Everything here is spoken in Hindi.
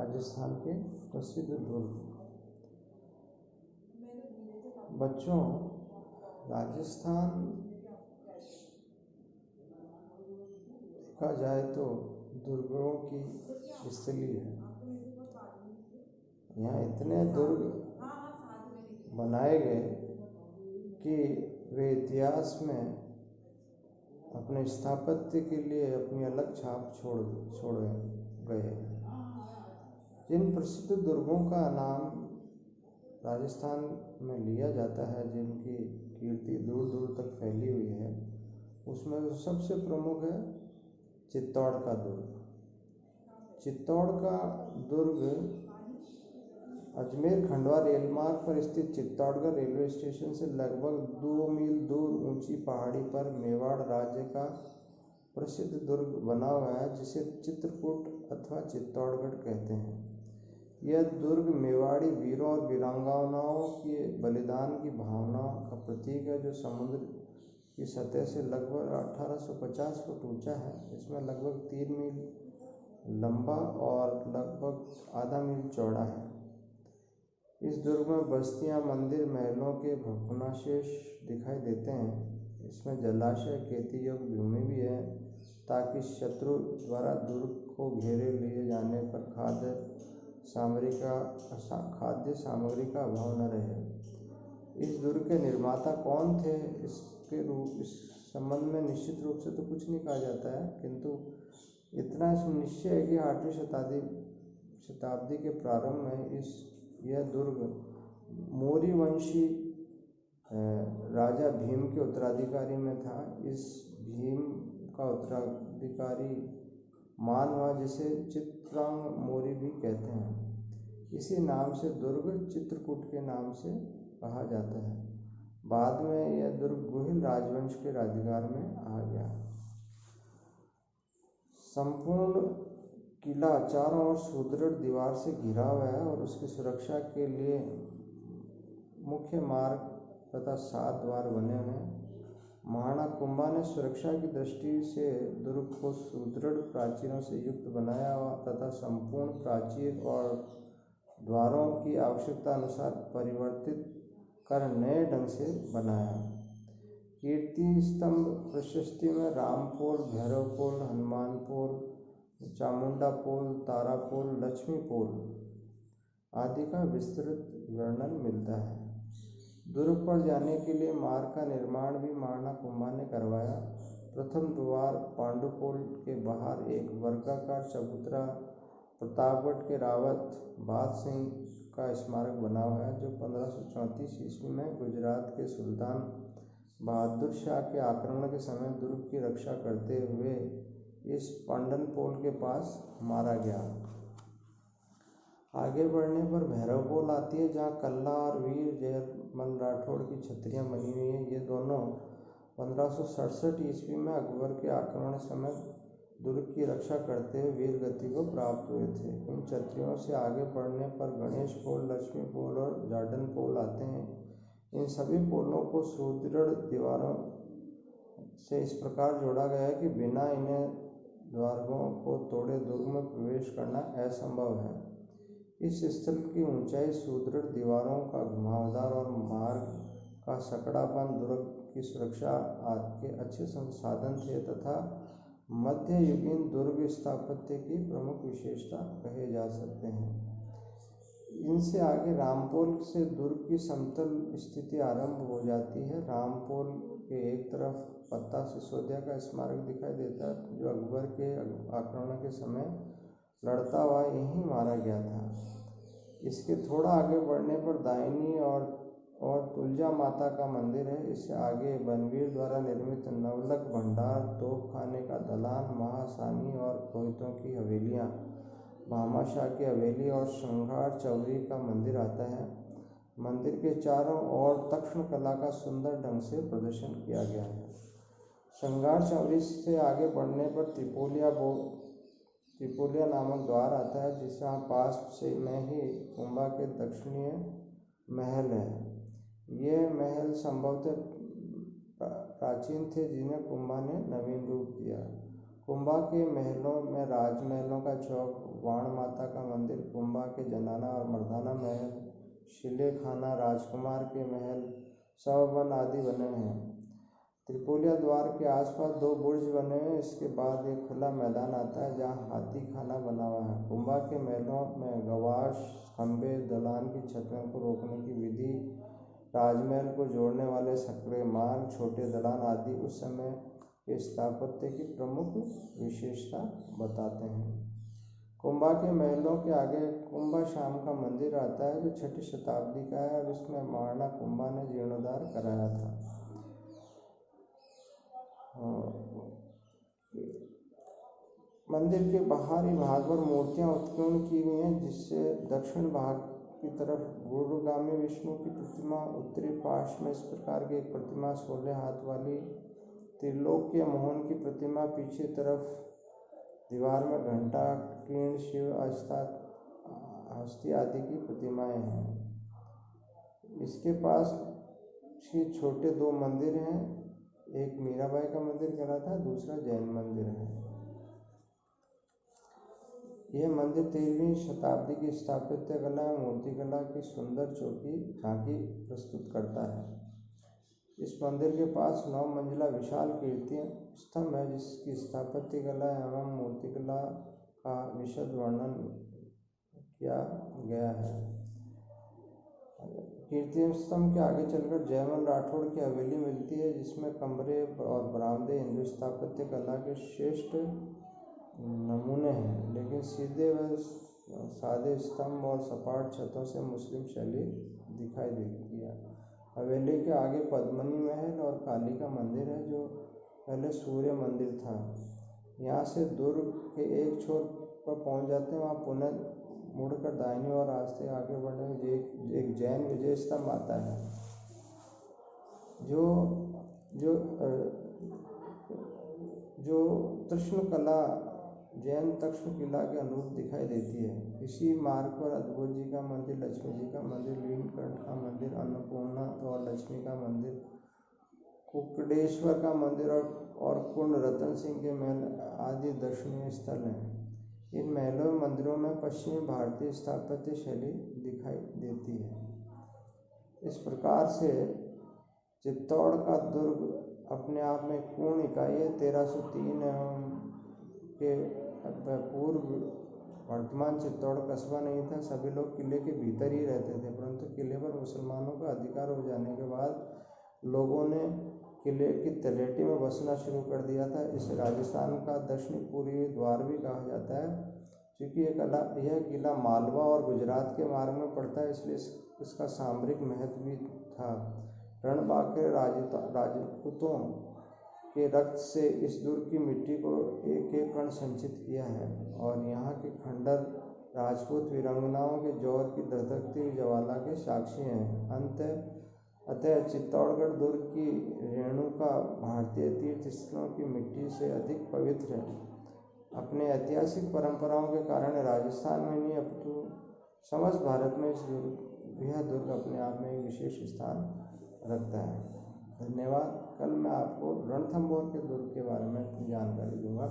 राजस्थान के प्रसिद्ध दुर्ग। बच्चों, राजस्थान देखा जाए तो दुर्गों की स्थली है। यहाँ इतने दुर्ग बनाए गए कि वे इतिहास में अपने स्थापत्य के लिए अपनी अलग छाप छोड़ गए। जिन प्रसिद्ध दुर्गों का नाम राजस्थान में लिया जाता है, जिनकी कीर्ति दूर दूर तक फैली हुई है, उसमें सबसे प्रमुख है चित्तौड़ का दुर्ग। चित्तौड़ का दुर्ग अजमेर खंडवा रेल मार्ग पर स्थित चित्तौड़गढ़ रेलवे स्टेशन से लगभग 2 मील दूर ऊंची पहाड़ी पर मेवाड़ राज्य का प्रसिद्ध दुर्ग बना हुआ है, जिसे चित्रकूट अथवा चित्तौड़गढ़ कहते हैं। यह दुर्ग मेवाड़ी वीरों और वीरांगनाओं के बलिदान की भावना का प्रतीक है, जो समुद्र की सतह से लगभग 1850 फुट ऊंचा है। इसमें लगभग 3 मील लंबा और लगभग आधा मील चौड़ा है। इस दुर्ग में बस्तियां, मंदिर, महलों के भग्नावशेष दिखाई देते हैं। इसमें जलाशय, खेती योग्य भूमि भी है, ताकि शत्रु द्वारा दुर्ग को घेरे लिए जाने पर खाद्य सामग्री का अभाव न रहे। इस दुर्ग के निर्माता कौन थे, इस संबंध में निश्चित रूप से तो कुछ नहीं कहा जाता है, किंतु इतना निश्चय है कि 8वीं शताब्दी के प्रारंभ में यह दुर्ग मौर्य वंशी राजा भीम के उत्तराधिकारी में था। इस भीम का उत्तराधिकारी मान हुआ, जिसे चित्रांग मौर्य भी कहते हैं। इसी नाम से दुर्ग चित्रकूट के नाम से कहा जाता है। बाद में यह दुर्ग गुहिल राजवंश के अधिकार में आ गया। संपूर्ण किला चारों ओर सुदृढ़ दीवार से घिरा हुआ है और उसकी सुरक्षा के लिए मुख्य मार्ग तथा 7 द्वार बने हुए हैं। महाराणा कुंभा ने सुरक्षा की दृष्टि से दुर्ग को सुदृढ़ प्राचीरों से युक्त बनाया तथा संपूर्ण प्राचीर और द्वारों की आवश्यकता अनुसार परिवर्तित कर नए ढंग से बनाया। कीर्ति स्तंभ प्रशस्ति में रामपोल, भैरवपोल, हनुमानपोल, चामुंडापोल, तारापोल, लक्ष्मीपोल आदि का विस्तृत वर्णन मिलता है। दुर्ग पर जाने के लिए मार्ग का निर्माण भी महाराणा कुंभा ने करवाया। प्रथम द्वार पांडुपोल के बाहर एक वर्गाकार चबूतरा प्रतापगढ़ के रावत बाज सिंह का स्मारक बना हुआ है, जो 1534 ईस्वी में गुजरात के सुल्तान बहादुर शाह के आक्रमण के समय दुर्ग की रक्षा करते हुए इस पंडनपोल के पास मारा गया। आगे बढ़ने पर भैरवपोल आती है, जहाँ कल्ला और वीर जयमल राठौड़ की छतरियाँ बनी हुई हैं। ये दोनों 1567 ईस्वी में अकबर के आक्रमण समय दुर्ग की रक्षा करते हुए वीर गति को प्राप्त हुए थे। इन छतरियों से आगे बढ़ने पर गणेश पोल, लक्ष्मी पोल और जार्डन पोल आते हैं। इन सभी पोलों को सुदृढ़ दीवारों से इस प्रकार जोड़ा गया है कि बिना इन्हें द्वारों को तोड़े दुर्ग में प्रवेश करना असंभव है। इस स्थल की ऊंचाई, सुदृढ़ दीवारों का घुमावदार और मार्ग का सकड़ापन दुर्ग की सुरक्षा के अच्छे संसाधन थे तथा मध्ययुगीन दुर्ग स्थापत्य की प्रमुख विशेषता कहे जा सकते हैं। इनसे आगे रामपोल से दुर्ग की समतल स्थिति आरंभ हो जाती है। रामपोल के एक तरफ पत्ता सिसोदिया का स्मारक दिखाई देता है, जो अकबर के आक्रमण के समय लड़ता हुआ यहीं मारा गया था। इसके थोड़ा आगे बढ़ने पर दायनी और तुलजा माता का मंदिर है। इससे आगे बनवीर द्वारा निर्मित नवलख भंडार, तोपखाने का दलान, महासानी और पुरोहितों की हवेलियाँ, भामाशाह की हवेली और श्रृंगार चौरी का मंदिर आता है। मंदिर के चारों ओर दक्षिण कला का सुंदर ढंग से प्रदर्शन किया गया है। श्रृंगार चौरी से आगे बढ़ने पर त्रिपोलिया नामक द्वार आता है, जिसका पास से में ही कुंभा के दक्षिणीय महल है। ये महल संभवतः प्राचीन थे, जिन्हें कुंभा ने नवीन रूप दिया। कुंभा के महलों में राजमहलों का चौक, वाण माता का मंदिर, के जनाना और मर्दाना महल, शिले खाना, राजकुमार के महल, सववन आदि बने हैं। त्रिपोलिया द्वार के आसपास 2 बुर्ज बने हैं। इसके बाद एक खुला मैदान आता है जहाँ हाथी खाना बना हुआ है। कुंभा के महलों में गवाश, खंबे, दलान की छतों को रोकने की विधि, राजमहल को जोड़ने वाले सकरे मार्ग, छोटे दलान आदि उस समय के स्थापत्य की प्रमुख विशेषता बताते हैं। कुंभा के महलों के आगे कुंभा शाम का मंदिर आता है जो 6ठी शताब्दी का है और इसमें महाराणा कुंभा ने जीर्णोद्धार कराया था। मंदिर के बाहरी भाग पर मूर्तियां उत्कीर्ण की गई हैं, जिससे दक्षिण भाग की तरफ गुरुगामी विष्णु की प्रतिमा, उत्तरी पार्श्व में इस प्रकार की एक प्रतिमा, 16 हाथ वाली त्रिलोक्य मोहन की प्रतिमा, पीछे तरफ दीवार में घंटा, कीर्ण, शिव, हस्ती आदि की प्रतिमाएं हैं। इसके पास ही छोटे 2 मंदिर हैं, एक मीराबाई का मंदिर कहलाता है, दूसरा जैन मंदिर है। यह मंदिर 13वीं शताब्दी की स्थापत्य कला और मूर्तिकला की सुंदर झांकी प्रस्तुत करता है। इस मंदिर के पास 9 मंजिला विशाल कीर्ति स्तंभ है जिसकी स्थापत्य कला एवं मूर्तिकला का विशद वर्णन किया गया है। कीर्ति स्तंभ के आगे चलकर जयमल राठौड़ की हवेली मिलती है जिसमें कमरे और बरामदे हिंदू स्थापत्य कला के श्रेष्ठ नमूने हैं, लेकिन सीधे व सादे स्तंभ और सपाट छतों से मुस्लिम शैली दिखाई देती है। हवेली के आगे पद्मिनी महल और काली का मंदिर है जो पहले सूर्य मंदिर था। यहाँ से दुर्ग के एक छोर पर पहुँच जाते हैं, वहाँ पुनः मुड़कर दाहिनी ओर रास्ते आगे बढ़ने में एक जैन विजय स्तंभ आता है जो कृष्ण कला जैन तक्षण किला के अनुरूप दिखाई देती है। इसी मार्ग पर अद्भुत जी का मंदिर, लक्ष्मी जी का मंदिर, नीलकंठ का मंदिर, अन्नपूर्णा और लक्ष्मी का मंदिर, कुकड़ेश्वर का मंदिर और कुंड रतन सिंह के महल आदि दर्शनीय स्थल हैं। इन महलों और मंदिरों में पश्चिमी भारतीय स्थापत्य शैली दिखाई देती है। इस प्रकार से चित्तौड़ का दुर्ग अपने आप में पूर्ण इकाई है। 1303 एवं के पूर्व वर्तमान चित्तौड़ कस्बा नहीं था। सभी लोग किले के भीतर ही रहते थे, परंतु किले पर मुसलमानों का अधिकार हो जाने के बाद लोगों ने किले की तलहटी में बसना शुरू कर दिया था। इसे राजस्थान का दक्षिणी पूर्वी द्वार भी कहा जाता है। क्योंकि यह किला मालवा और गुजरात के मार्ग में पड़ता है, इसलिए इसका सामरिक महत्व भी था। रणबांके राजपूतों के रक्त से इस दुर्ग की मिट्टी को एक कण संचित किया है और यहाँ के खंडर राजपूत वीरांगनाओं के जौहर की धधकती हुई ज्वाला के साक्षी हैं। अतः चित्तौड़गढ़ दुर्ग की रेणुका भारतीय तीर्थ स्थलों की मिट्टी से अधिक पवित्र है। अपने ऐतिहासिक परंपराओं के कारण राजस्थान में नहीं अपितु समस्त भारत में यह दुर्ग अपने आप में एक विशेष स्थान रखता है। धन्यवाद। कल मैं आपको रणथंभौर के दुर्ग के बारे में जानकारी दूंगा।